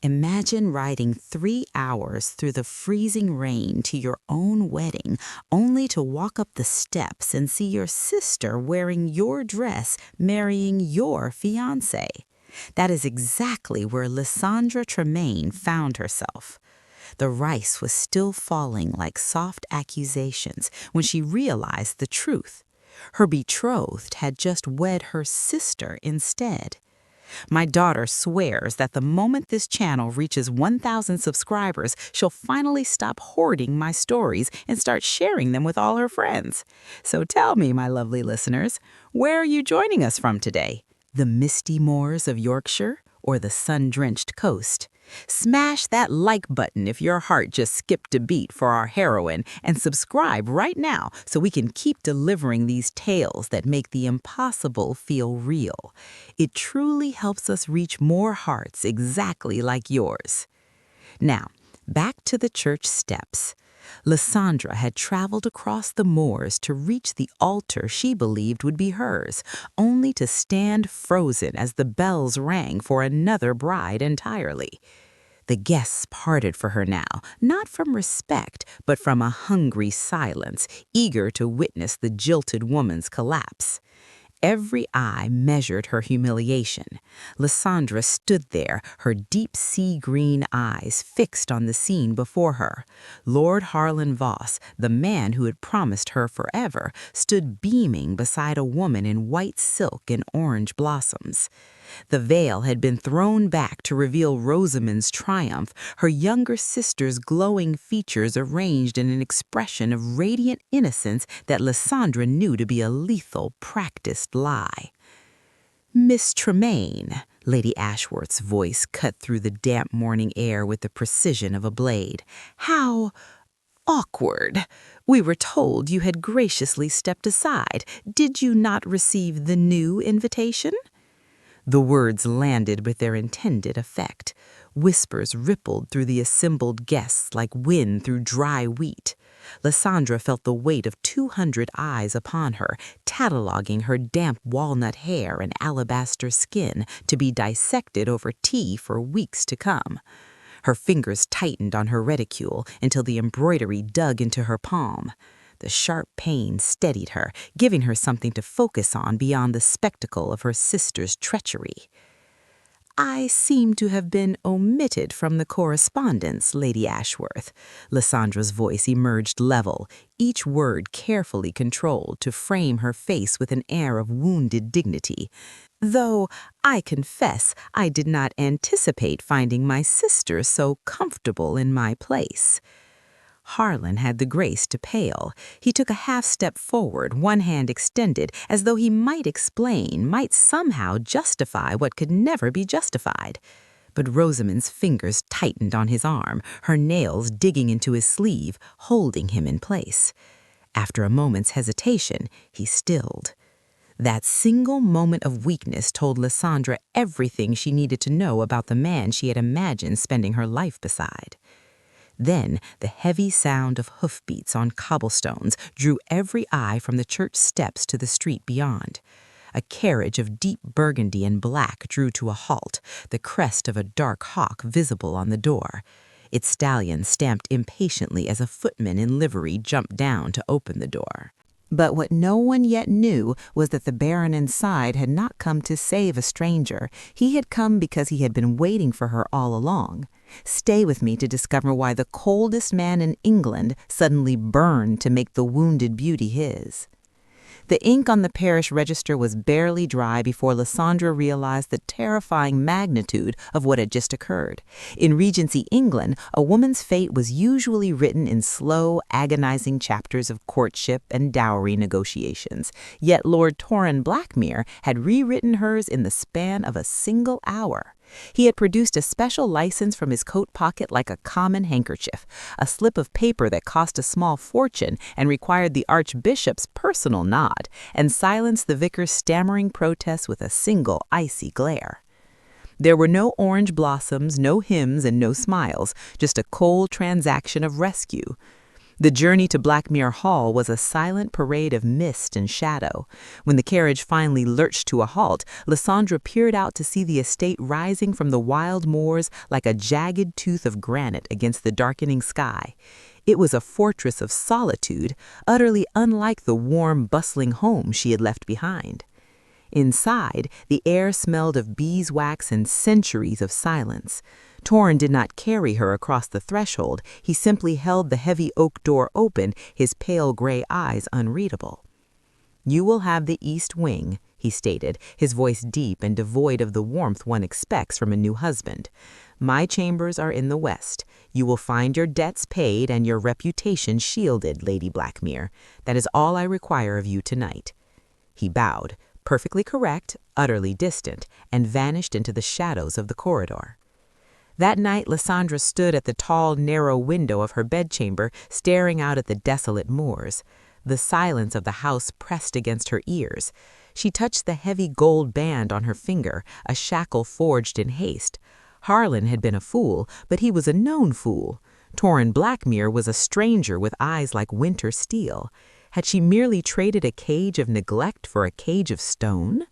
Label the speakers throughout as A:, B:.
A: Imagine riding 3 hours through the freezing rain to your own wedding, only to walk up the steps and see your sister wearing your dress marrying your fiancé. That is exactly where Lysandra Tremaine found herself. The rice was still falling like soft accusations when she realized the truth. Her betrothed had just wed her sister instead. My daughter swears that the moment this channel reaches 1,000 subscribers, she'll finally stop hoarding my stories and start sharing them with all her friends. So tell me, my lovely listeners, where are you joining us from today? The misty moors of Yorkshire or the sun-drenched coast? Smash that like button if your heart just skipped a beat for our heroine, and subscribe right now so we can keep delivering these tales that make the impossible feel real. It truly helps us reach more hearts exactly like yours. Now, back to the church steps. Lysandra had traveled across the moors to reach the altar she believed would be hers, only to stand frozen as the bells rang for another bride entirely. The guests parted for her now, not from respect, but from a hungry silence, eager to witness the jilted woman's collapse. Every eye measured her humiliation. Lysandra stood there, her deep sea-green eyes fixed on the scene before her. Lord Harlan Voss, the man who had promised her forever, stood beaming beside a woman in white silk and orange blossoms. The veil had been thrown back to reveal Rosamond's triumph, her younger sister's glowing features arranged in an expression of radiant innocence that Lysandra knew to be a lethal, practiced lie. "Miss Tremaine," Lady Ashworth's voice cut through the damp morning air with the precision of a blade. "How awkward. We were told you had graciously stepped aside. Did you not receive the new invitation?" The words landed with their intended effect. Whispers rippled through the assembled guests like wind through dry wheat. Lysandra felt the weight of 200 eyes upon her, cataloging her damp walnut hair and alabaster skin to be dissected over tea for weeks to come. Her fingers tightened on her reticule until the embroidery dug into her palm. The sharp pain steadied her, giving her something to focus on beyond the spectacle of her sister's treachery. "I seem to have been omitted from the correspondence, Lady Ashworth." Lysandra's voice emerged level, each word carefully controlled to frame her face with an air of wounded dignity. "Though I confess I did not anticipate finding my sister so comfortable in my place." Harlan had the grace to pale. He took a half-step forward, one hand extended, as though he might explain, might somehow justify what could never be justified. But Rosamond's fingers tightened on his arm, her nails digging into his sleeve, holding him in place. After a moment's hesitation, he stilled. That single moment of weakness told Lysandra everything she needed to know about the man she had imagined spending her life beside. Then the heavy sound of hoofbeats on cobblestones drew every eye from the church steps to the street beyond. A carriage of deep burgundy and black drew to a halt, the crest of a dark hawk visible on the door. Its stallion stamped impatiently as a footman in livery jumped down to open the door. But what no one yet knew was that the Baron inside had not come to save a stranger. He had come because he had been waiting for her all along. Stay with me to discover why the coldest man in England suddenly burned to make the wounded beauty his. The ink on the parish register was barely dry before Lysandra realized the terrifying magnitude of what had just occurred. In Regency England, a woman's fate was usually written in slow, agonizing chapters of courtship and dowry negotiations. Yet Lord Torrin Blackmir had rewritten hers in the span of a single hour. He had produced a special license from his coat pocket like a common handkerchief, a slip of paper that cost a small fortune and required the Archbishop's personal nod, and silenced the vicar's stammering protests with a single icy glare. There were no orange blossoms, no hymns, and no smiles, just a cold transaction of rescue. The journey to Blackmir Hall was a silent parade of mist and shadow. When the carriage finally lurched to a halt, Lysandra peered out to see the estate rising from the wild moors like a jagged tooth of granite against the darkening sky. It was a fortress of solitude, utterly unlike the warm, bustling home she had left behind. Inside, the air smelled of beeswax and centuries of silence. Torrin did not carry her across the threshold. He simply held the heavy oak door open, his pale gray eyes unreadable. "You will have the east wing," he stated, his voice deep and devoid of the warmth one expects from a new husband. "My chambers are in the west. You will find your debts paid and your reputation shielded, Lady Blackmir. That is all I require of you tonight." He bowed, perfectly correct, utterly distant, and vanished into the shadows of the corridor. That night, Lysandra stood at the tall, narrow window of her bedchamber, staring out at the desolate moors. The silence of the house pressed against her ears. She touched the heavy gold band on her finger, a shackle forged in haste. Harlan had been a fool, but he was a known fool. Torrin Blackmir was a stranger with eyes like winter steel. Had she merely traded a cage of neglect for a cage of stone?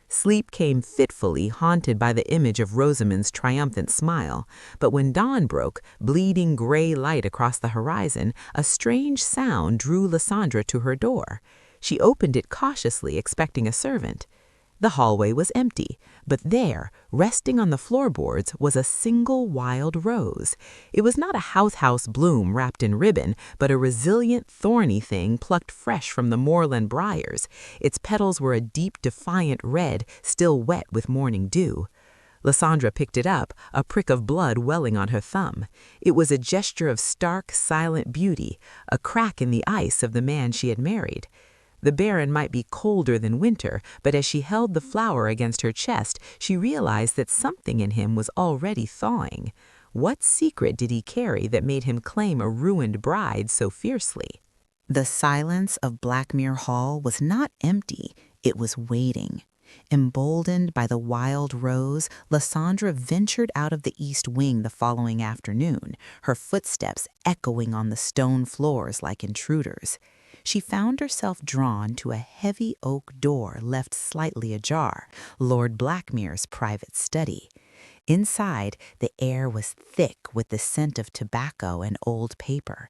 A: Sleep came fitfully, haunted by the image of Rosamond's triumphant smile. But when dawn broke, bleeding gray light across the horizon, a strange sound drew Lysandra to her door. She opened it cautiously, expecting a servant. The hallway was empty, but there, resting on the floorboards, was a single wild rose. It was not a house bloom wrapped in ribbon, but a resilient, thorny thing plucked fresh from the moorland briars. Its petals were a deep, defiant red, still wet with morning dew. Lysandra picked it up, a prick of blood welling on her thumb. It was a gesture of stark, silent beauty, a crack in the ice of the man she had married. The Baron might be colder than winter, but as she held the flower against her chest, she realized that something in him was already thawing. What secret did he carry that made him claim a ruined bride so fiercely? The silence of Blackmir Hall was not empty, it was waiting. Emboldened by the wild rose, Lysandra ventured out of the east wing the following afternoon, her footsteps echoing on the stone floors like intruders. She found herself drawn to a heavy oak door left slightly ajar, Lord Blackmir's private study. Inside, the air was thick with the scent of tobacco and old paper,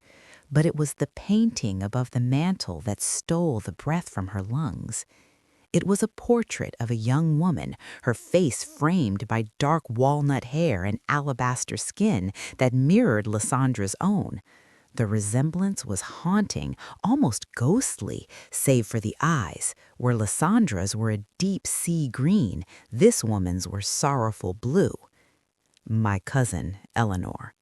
A: but it was the painting above the mantel that stole the breath from her lungs. It was a portrait of a young woman, her face framed by dark walnut hair and alabaster skin that mirrored Lysandra's own. The resemblance was haunting, almost ghostly, save for the eyes. Where Lysandra's were a deep sea green, this woman's were sorrowful blue. "My cousin, Eleanor."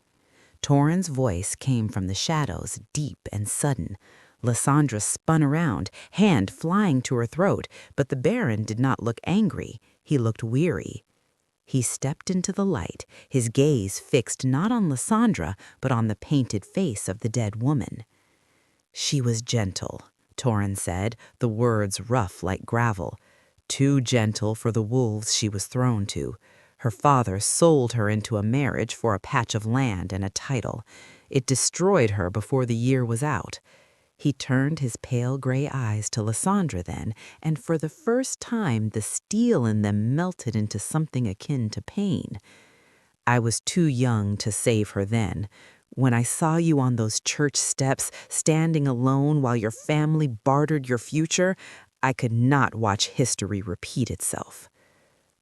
A: Torrin's voice came from the shadows, deep and sudden. Lysandra spun around, hand flying to her throat, but the Baron did not look angry. He looked weary. He stepped into the light, his gaze fixed not on Lysandra, but on the painted face of the dead woman. "She was gentle," Torrin said, the words rough like gravel. "Too gentle for the wolves she was thrown to. Her father sold her into a marriage for a patch of land and a title. It destroyed her before the year was out." He turned his pale gray eyes to Lysandra then, and for the first time the steel in them melted into something akin to pain. "I was too young to save her then. When I saw you on those church steps, standing alone while your family bartered your future, I could not watch history repeat itself."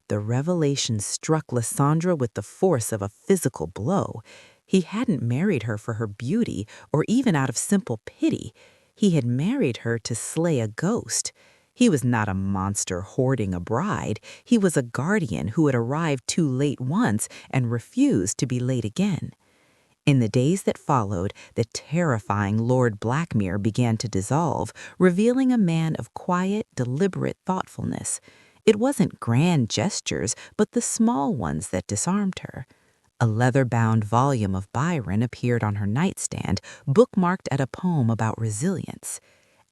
A: The revelation struck Lysandra with the force of a physical blow. He hadn't married her for her beauty or even out of simple pity. He had married her to slay a ghost. He was not a monster hoarding a bride. He was a guardian who had arrived too late once and refused to be late again. In the days that followed, the terrifying Lord Blackmir began to dissolve, revealing a man of quiet, deliberate thoughtfulness. It wasn't grand gestures, but the small ones that disarmed her. A leather-bound volume of Byron appeared on her nightstand, bookmarked at a poem about resilience.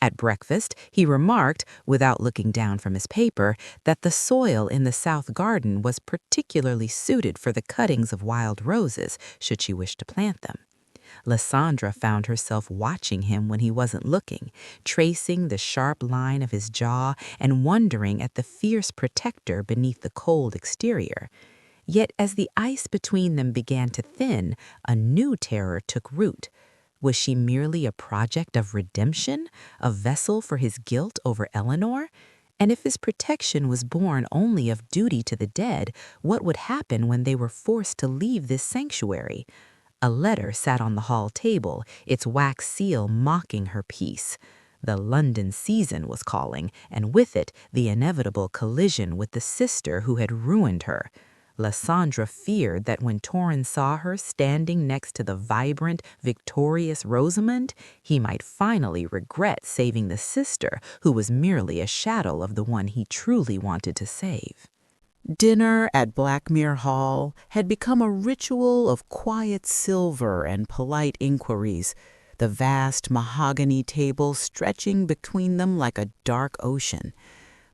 A: At breakfast, he remarked, without looking down from his paper, that the soil in the south garden was particularly suited for the cuttings of wild roses, should she wish to plant them. Lysandra found herself watching him when he wasn't looking, tracing the sharp line of his jaw and wondering at the fierce protector beneath the cold exterior. Yet as the ice between them began to thin, a new terror took root. Was she merely a project of redemption, a vessel for his guilt over Eleanor? And if his protection was born only of duty to the dead, what would happen when they were forced to leave this sanctuary? A letter sat on the hall table, its wax seal mocking her peace. The London season was calling, and with it the inevitable collision with the sister who had ruined her. Lysandra feared that when Torrin saw her standing next to the vibrant, victorious Rosamond, he might finally regret saving the sister who was merely a shadow of the one he truly wanted to save. Dinner at Blackmir Hall had become a ritual of quiet silver and polite inquiries, the vast mahogany table stretching between them like a dark ocean.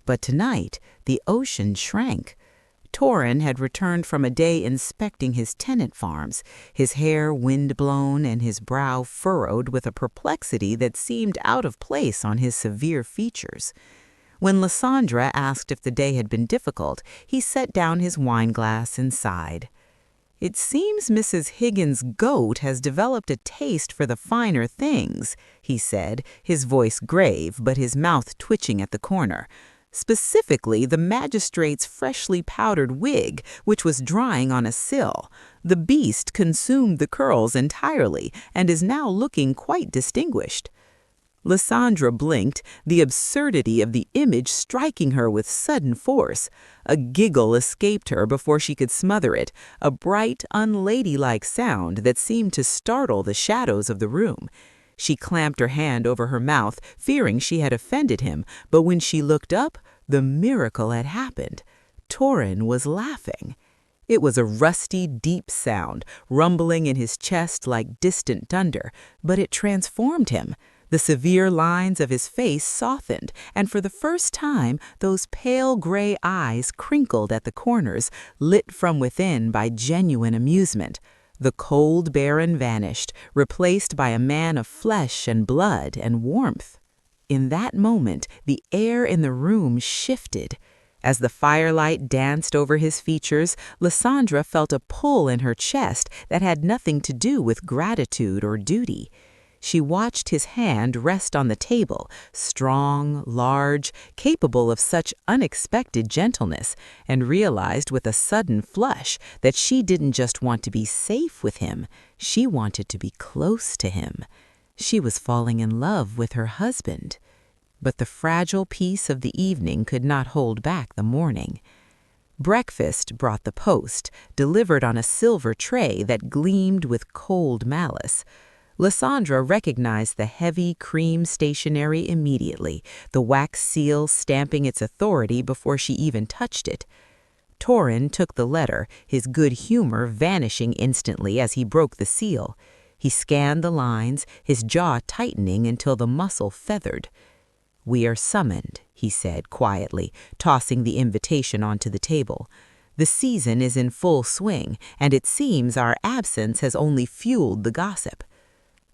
A: But tonight, the ocean shrank. Torrin had returned from a day inspecting his tenant farms, his hair wind-blown and his brow furrowed with a perplexity that seemed out of place on his severe features. When Lysandra asked if the day had been difficult, he set down his wineglass and sighed. "It seems Mrs. Higgins' goat has developed a taste for the finer things," he said, his voice grave but his mouth twitching at the corner. Specifically, the magistrate's freshly powdered wig, which was drying on a sill. The beast consumed the curls entirely and is now looking quite distinguished. Lysandra blinked, the absurdity of the image striking her with sudden force. A giggle escaped her before she could smother it, a bright, unladylike sound that seemed to startle the shadows of the room. She clamped her hand over her mouth, fearing she had offended him, but when she looked up, the miracle had happened. Torrin was laughing. It was a rusty, deep sound, rumbling in his chest like distant thunder, but it transformed him. The severe lines of his face softened, and for the first time those pale gray eyes crinkled at the corners, lit from within by genuine amusement. The cold baron vanished, replaced by a man of flesh and blood and warmth. In that moment, the air in the room shifted. As the firelight danced over his features, Lysandra felt a pull in her chest that had nothing to do with gratitude or duty. She watched his hand rest on the table, strong, large, capable of such unexpected gentleness, and realized with a sudden flush that she didn't just want to be safe with him, she wanted to be close to him. She was falling in love with her husband. But the fragile peace of the evening could not hold back the morning. Breakfast brought the post, delivered on a silver tray that gleamed with cold malice. Lysandra recognized the heavy cream stationery immediately, the wax seal stamping its authority before she even touched it. Torrin took the letter, his good humor vanishing instantly as he broke the seal. He scanned the lines, his jaw tightening until the muscle feathered. "We are summoned," he said quietly, tossing the invitation onto the table. "The season is in full swing, and it seems our absence has only fueled the gossip."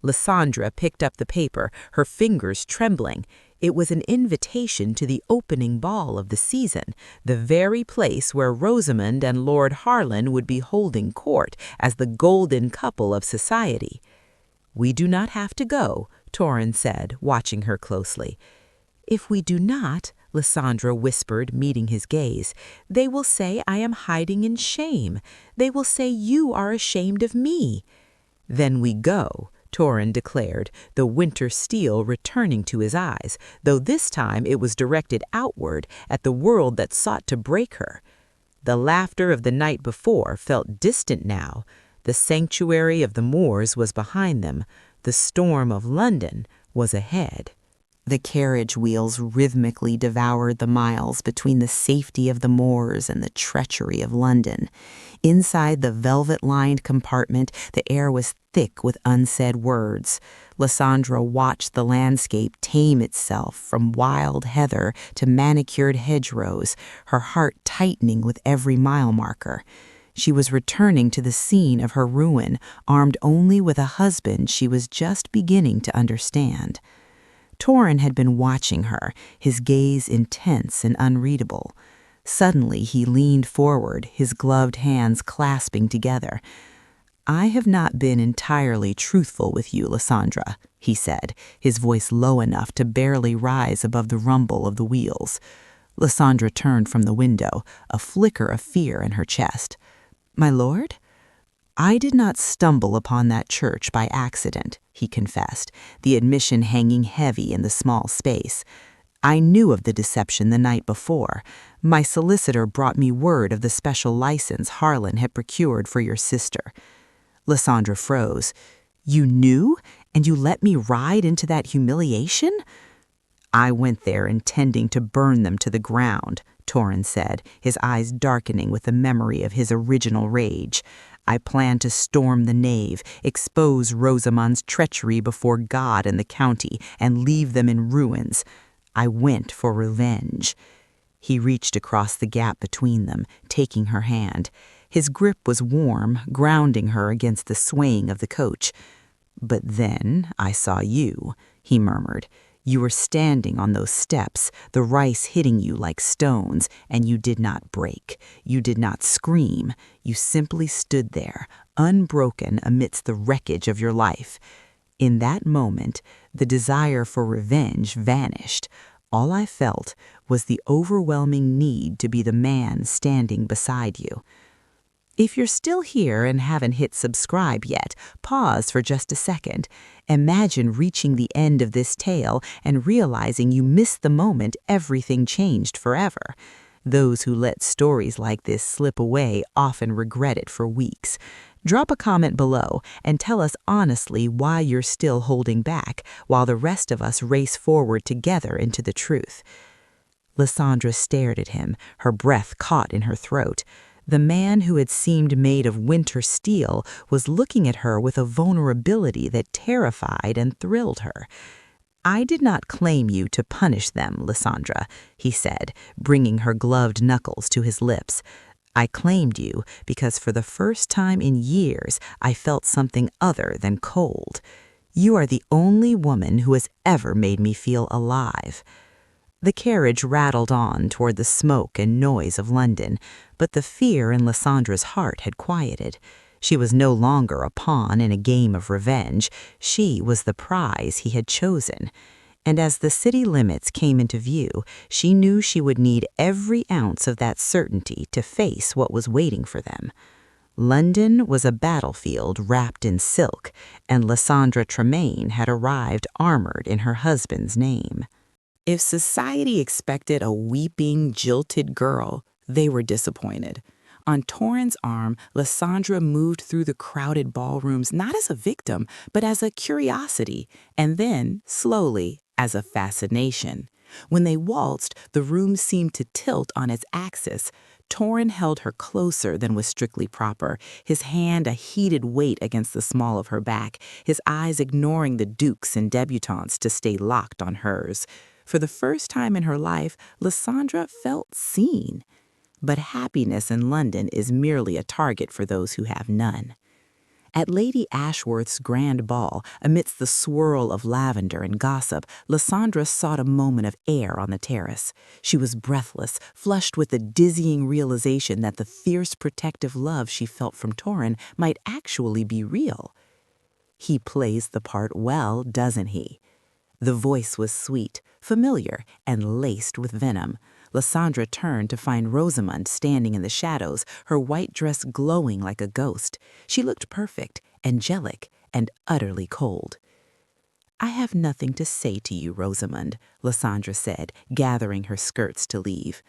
A: Lysandra picked up the paper, her fingers trembling. It was an invitation to the opening ball of the season, the very place where Rosamond and Lord Harlan would be holding court as the golden couple of society. "We do not have to go," Torrin said, watching her closely. "If we do not," Lysandra whispered, meeting his gaze, "they will say I am hiding in shame. They will say you are ashamed of me." "Then we go," Torrin declared, the winter steel returning to his eyes, though this time it was directed outward at the world that sought to break her. The laughter of the night before felt distant now. The sanctuary of the moors was behind them. The storm of London was ahead. The carriage wheels rhythmically devoured the miles between the safety of the moors and the treachery of London. Inside the velvet-lined compartment, the air was thick with unsaid words. Lysandra watched the landscape tame itself from wild heather to manicured hedgerows, her heart tightening with every mile marker. She was returning to the scene of her ruin, armed only with a husband she was just beginning to understand. Torrin had been watching her, his gaze intense and unreadable. Suddenly he leaned forward, his gloved hands clasping together. "I have not been entirely truthful with you, Lysandra," he said, his voice low enough to barely rise above the rumble of the wheels. Lysandra turned from the window, a flicker of fear in her chest. "My lord?" "I did not stumble upon that church by accident," he confessed, the admission hanging heavy in the small space. "I knew of the deception the night before. My solicitor brought me word of the special license Harlan had procured for your sister." Lysandra froze. "You knew? And you let me ride into that humiliation?" "I went there intending to burn them to the ground," Torrin said, his eyes darkening with the memory of his original rage. "I planned to storm the nave, expose Rosamond's treachery before God and the county, and leave them in ruins. I went for revenge." He reached across the gap between them, taking her hand. His grip was warm, grounding her against the swaying of the coach. "But then I saw you," he murmured. "You were standing on those steps, the rice hitting you like stones, and you did not break. You did not scream. You simply stood there, unbroken amidst the wreckage of your life. In that moment, the desire for revenge vanished. All I felt was the overwhelming need to be the man standing beside you." If you're still here and haven't hit subscribe yet, pause for just a second. Imagine reaching the end of this tale and realizing you missed the moment everything changed forever. Those who let stories like this slip away often regret it for weeks. Drop a comment below and tell us honestly why you're still holding back, while the rest of us race forward together into the truth. Lysandra stared at him, her breath caught in her throat. The man who had seemed made of winter steel was looking at her with a vulnerability that terrified and thrilled her. "I did not claim you to punish them, Lysandra," he said, bringing her gloved knuckles to his lips. "I claimed you because for the first time in years I felt something other than cold. You are the only woman who has ever made me feel alive." The carriage rattled on toward the smoke and noise of London, but the fear in Lysandra's heart had quieted. She was no longer a pawn in a game of revenge. She was the prize he had chosen. And as the city limits came into view, she knew she would need every ounce of that certainty to face what was waiting for them. London was a battlefield wrapped in silk, and Lysandra Tremaine had arrived armored in her husband's name. If society expected a weeping, jilted girl, they were disappointed. On Torrin's arm, Lysandra moved through the crowded ballrooms not as a victim, but as a curiosity, and then, slowly, as a fascination. When they waltzed, the room seemed to tilt on its axis. Torrin held her closer than was strictly proper, his hand a heated weight against the small of her back, his eyes ignoring the dukes and debutantes to stay locked on hers. For the first time in her life, Lysandra felt seen. But happiness in London is merely a target for those who have none. At Lady Ashworth's grand ball, amidst the swirl of lavender and gossip, Lysandra sought a moment of air on the terrace. She was breathless, flushed with the dizzying realization that the fierce protective love she felt from Torrin might actually be real. "He plays the part well, doesn't he?" The voice was sweet, familiar, and laced with venom. Lysandra turned to find Rosamond standing in the shadows, her white dress glowing like a ghost. She looked perfect, angelic, and utterly cold. "I have nothing to say to you, Rosamond," Lysandra said, gathering her skirts to leave.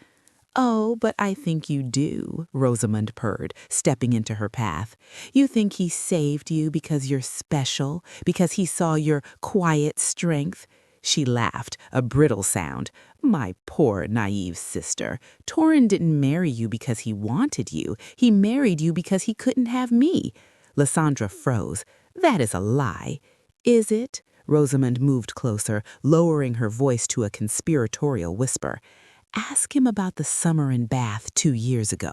A: "Oh, but I think you do," Rosamond purred, stepping into her path. "You think he saved you because you're special, because he saw your quiet strength?" She laughed, a brittle sound. "My poor, naive sister. Torrin didn't marry you because he wanted you. He married you because he couldn't have me." Lysandra froze. "That is a lie." "Is it?" Rosamond moved closer, lowering her voice to a conspiratorial whisper. Ask him about the summer in Bath 2 years ago.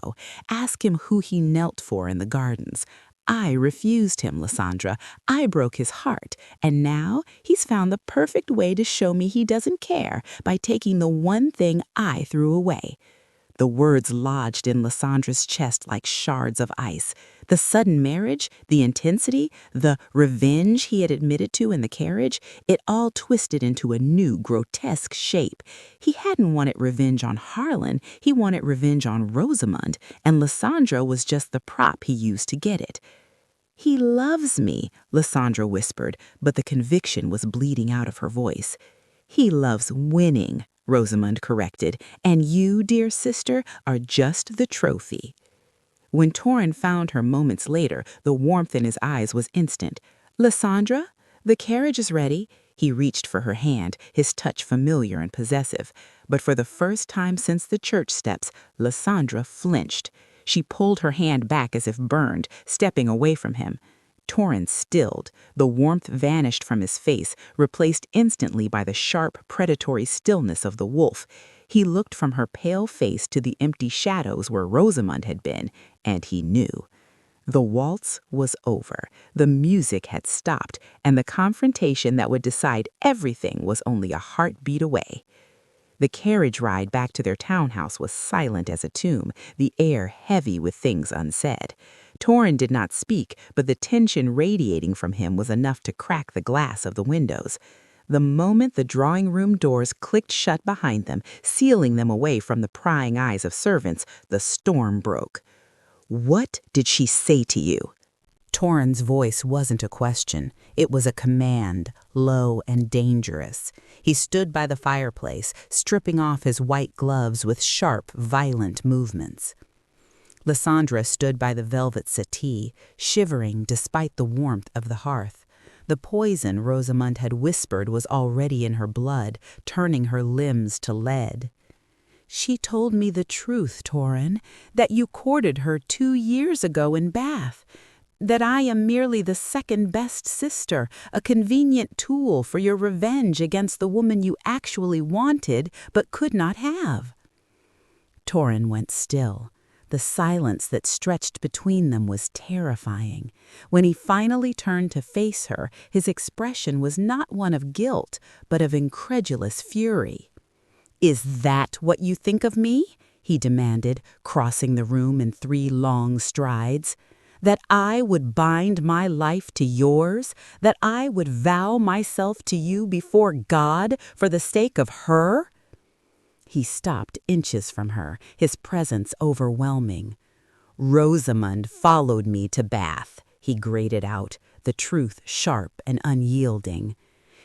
A: Ask him who he knelt for in the gardens. I refused him, Lysandra. I broke his heart, and now he's found the perfect way to show me he doesn't care by taking the one thing I threw away. The words lodged in Lysandra's chest like shards of ice. The sudden marriage, the intensity, the revenge he had admitted to in the carriage, it all twisted into a new, grotesque shape. He hadn't wanted revenge on Harlan, he wanted revenge on Rosamond, and Lysandra was just the prop he used to get it. "He loves me," Lysandra whispered, but the conviction was bleeding out of her voice. "He loves winning," Rosamond corrected, "and you, dear sister, are just the trophy." When Torrin found her moments later, the warmth in his eyes was instant. "Lysandra, the carriage is ready." He reached for her hand, his touch familiar and possessive. But for the first time since the church steps, Lysandra flinched. She pulled her hand back as if burned, stepping away from him. Torrin stilled. The warmth vanished from his face, replaced instantly by the sharp, predatory stillness of the wolf. He looked from her pale face to the empty shadows where Rosamond had been, and he knew. The waltz was over. The music had stopped, and the confrontation that would decide everything was only a heartbeat away. The carriage ride back to their townhouse was silent as a tomb, the air heavy with things unsaid. Torrin did not speak, but the tension radiating from him was enough to crack the glass of the windows. The moment the drawing-room doors clicked shut behind them, sealing them away from the prying eyes of servants, the storm broke. "What did she say to you?" Torrin's voice wasn't a question. It was a command, low and dangerous. He stood by the fireplace, stripping off his white gloves with sharp, violent movements. Lysandra stood by the velvet settee, shivering despite the warmth of the hearth. The poison Rosamond had whispered was already in her blood, turning her limbs to lead. "She told me the truth, Torrin, that you courted her 2 years ago in Bath. That I am merely the second-best sister, a convenient tool for your revenge against the woman you actually wanted but could not have." Torrin went still. The silence that stretched between them was terrifying. When he finally turned to face her, his expression was not one of guilt, but of incredulous fury. "Is that what you think of me?" he demanded, crossing the room in 3 long strides. "That I would bind my life to yours? That I would vow myself to you before God for the sake of her?" He stopped inches from her, his presence overwhelming. "Rosamond followed me to Bath," he grated out, the truth sharp and unyielding.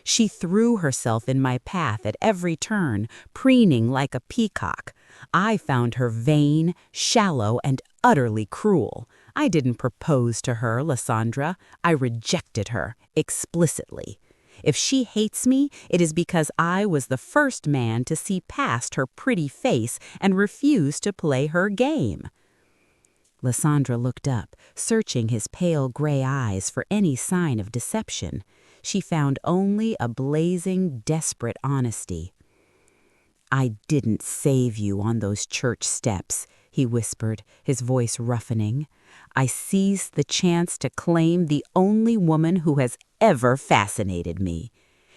A: "She threw herself in my path at every turn, preening like a peacock. I found her vain, shallow, and utterly cruel. I didn't propose to her, Lysandra. I rejected her, explicitly. If she hates me, it is because I was the first man to see past her pretty face and refuse to play her game." Lysandra looked up, searching his pale gray eyes for any sign of deception. She found only a blazing, desperate honesty. "I didn't save you on those church steps," he whispered, his voice roughening. "I seized the chance to claim the only woman who has ever fascinated me.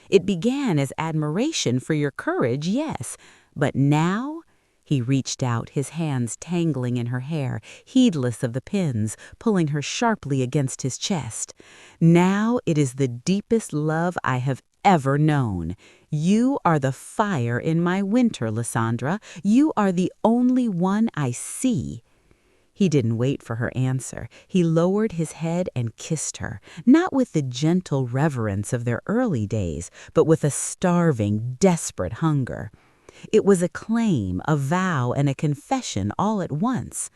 A: It began as admiration for your courage, yes, but now—" He reached out, his hands tangling in her hair, heedless of the pins, pulling her sharply against his chest. "Now it is the deepest love I have ever known. You are the fire in my winter, Lysandra. You are the only one I see." He didn't wait for her answer. He lowered his head and kissed her, not with the gentle reverence of their early days, but with a starving, desperate hunger. It was a claim, a vow, and a confession all at once.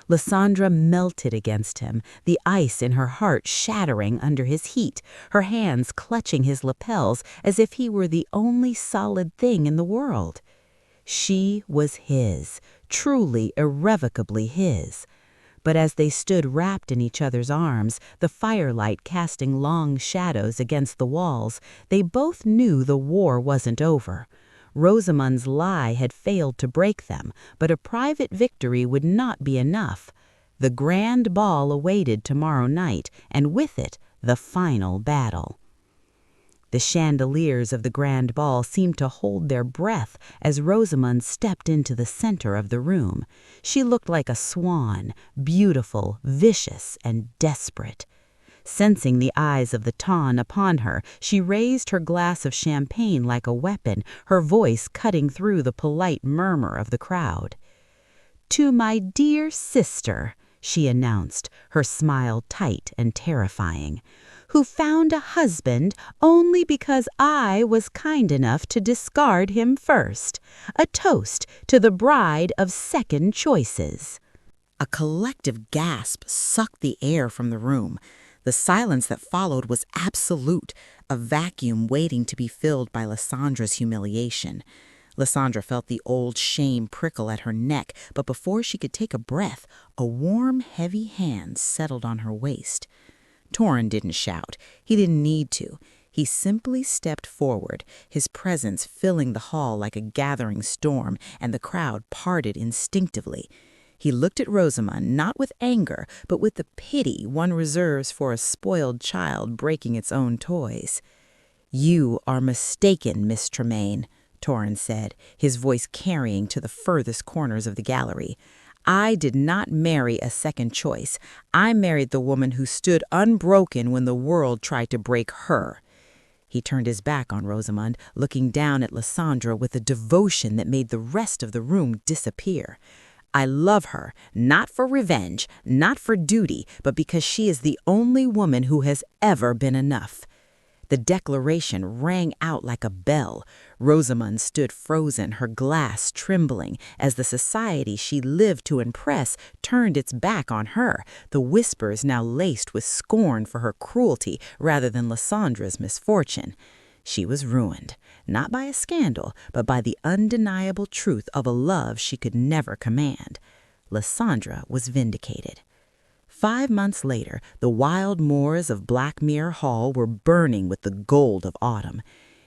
A: Lysandra melted against him, the ice in her heart shattering under his heat, her hands clutching his lapels as if he were the only solid thing in the world. She was his, truly, irrevocably his. But as they stood wrapped in each other's arms, the firelight casting long shadows against the walls, they both knew the war wasn't over. Rosamond's lie had failed to break them, but a private victory would not be enough. The grand ball awaited tomorrow night, and with it, the final battle. The chandeliers of the grand ball seemed to hold their breath as Rosamond stepped into the center of the room. She looked like a swan, beautiful, vicious, and desperate. Sensing the eyes of the Tawn upon her, she raised her glass of champagne like a weapon, her voice cutting through the polite murmur of the crowd. "To my dear sister," she announced, her smile tight and terrifying, "who found a husband only because I was kind enough to discard him first. A toast to the bride of second choices." A collective gasp sucked the air from the room. The silence that followed was absolute, a vacuum waiting to be filled by Lysandra's humiliation. Lysandra felt the old shame prickle at her neck, but before she could take a breath, a warm, heavy hand settled on her waist. Torrin didn't shout. He didn't need to. He simply stepped forward, his presence filling the hall like a gathering storm, and the crowd parted instinctively. He looked at Rosamond, not with anger, but with the pity one reserves for a spoiled child breaking its own toys. "You are mistaken, Miss Tremaine," Torrin said, his voice carrying to the furthest corners of the gallery. "I did not marry a second choice. I married the woman who stood unbroken when the world tried to break her." He turned his back on Rosamond, looking down at Lysandra with a devotion that made the rest of the room disappear. "I love her, not for revenge, not for duty, but because she is the only woman who has ever been enough." The declaration rang out like a bell. Rosamond stood frozen, her glass trembling, as the society she lived to impress turned its back on her, the whispers now laced with scorn for her cruelty rather than Lysandra's misfortune. She was ruined, not by a scandal, but by the undeniable truth of a love she could never command. Lysandra was vindicated. 5 months later, the wild moors of Blackmir Hall were burning with the gold of autumn.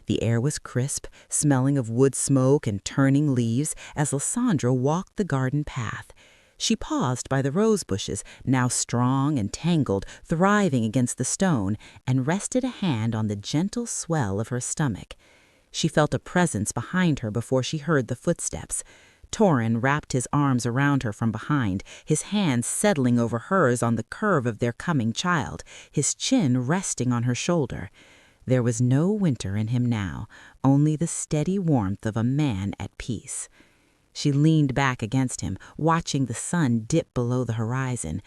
A: The air was crisp, smelling of wood smoke and turning leaves as Lysandra walked the garden path. She paused by the rose bushes, now strong and tangled, thriving against the stone, and rested a hand on the gentle swell of her stomach. She felt a presence behind her before she heard the footsteps. Torrin wrapped his arms around her from behind, his hands settling over hers on the curve of their coming child, his chin resting on her shoulder. There was no winter in him now, only the steady warmth of a man at peace. She leaned back against him, watching the sun dip below the horizon.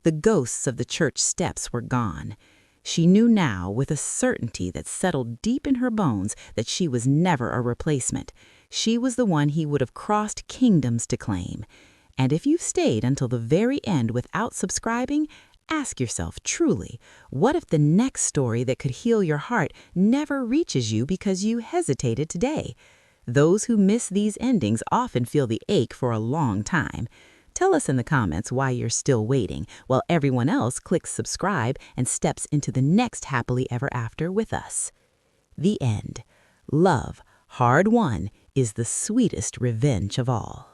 A: The ghosts of the church steps were gone. She knew now, with a certainty that settled deep in her bones, that she was never a replacement. She was the one he would have crossed kingdoms to claim. And if you've stayed until the very end without subscribing, ask yourself truly, what if the next story that could heal your heart never reaches you because you hesitated today? Those who miss these endings often feel the ache for a long time. Tell us in the comments why you're still waiting, while everyone else clicks subscribe and steps into the next happily ever after with us. The end. Love, hard won, is the sweetest revenge of all.